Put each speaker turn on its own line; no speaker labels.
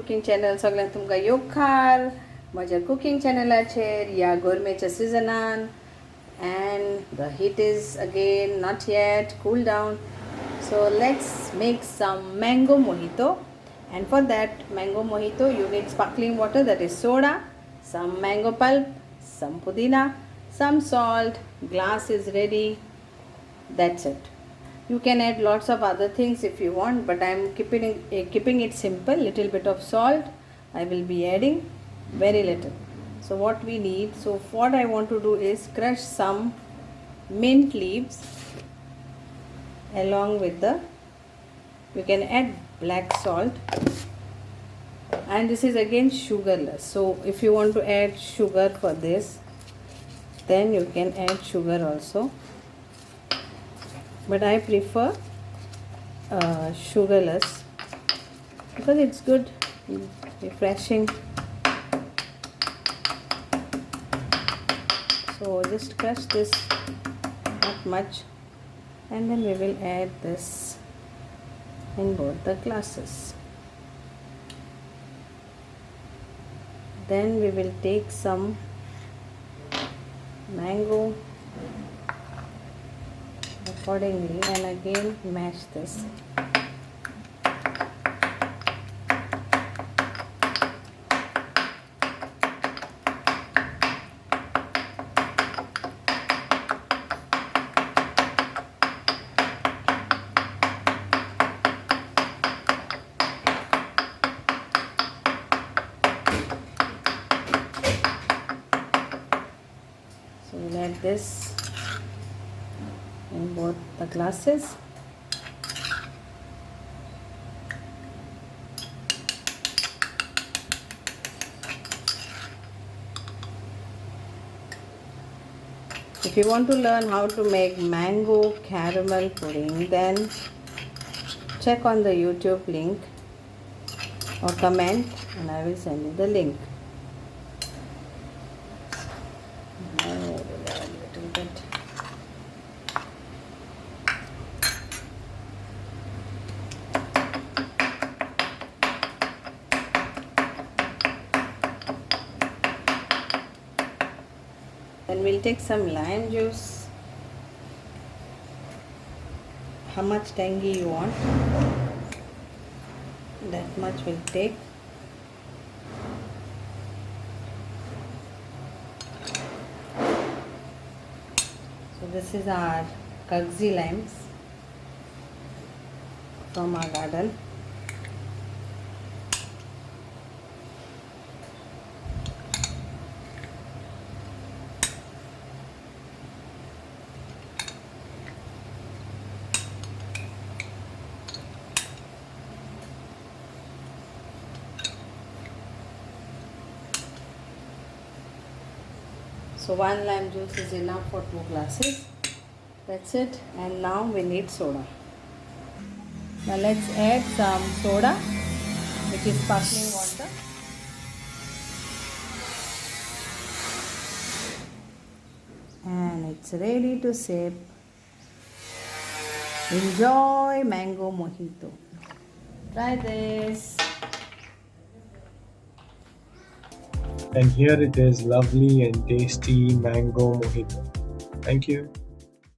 Cooking channel सगळ्यांक तुमकां योगखार म्हज्या कुकिंग चॅनलाचेर या गोरमेच्या सिजनान and the heat is again not yet cooled down, so let's make some mango mojito. And for that mango mojito you need sparkling water, that is soda, some mango pulp, some pudina, some salt. Glass is ready. That's it. You can add lots of other things if you want, but I am keeping it simple. Little bit of salt I will be adding, very little. So what we need, so what I want to do is crush some mint leaves along with the, you can add black salt, and this is again sugarless. So if you want to add sugar for this, then you can add sugar also, but I prefer sugarless because it's good, refreshing. So just crush this, not much, and then we will add this in both the glasses. Then we will take some mango accordingly and again mash this. So we'll add this in both the glasses. If you want to learn how to make mango caramel pudding, then check on the YouTube link or comment and I will send you the link. Now we'll add a little bit. Then we'll take some lime juice. How much tangy you want, that much we'll take. So this is our Kagzi limes from our garden. So 1 lime juice is enough for 2 glasses. That's it. And now we need soda. Now let's add some soda, which is sparkling water. And it's ready to sip. Enjoy mango mojito. Try this.
And here it is, lovely and tasty mango mojito. Thank you.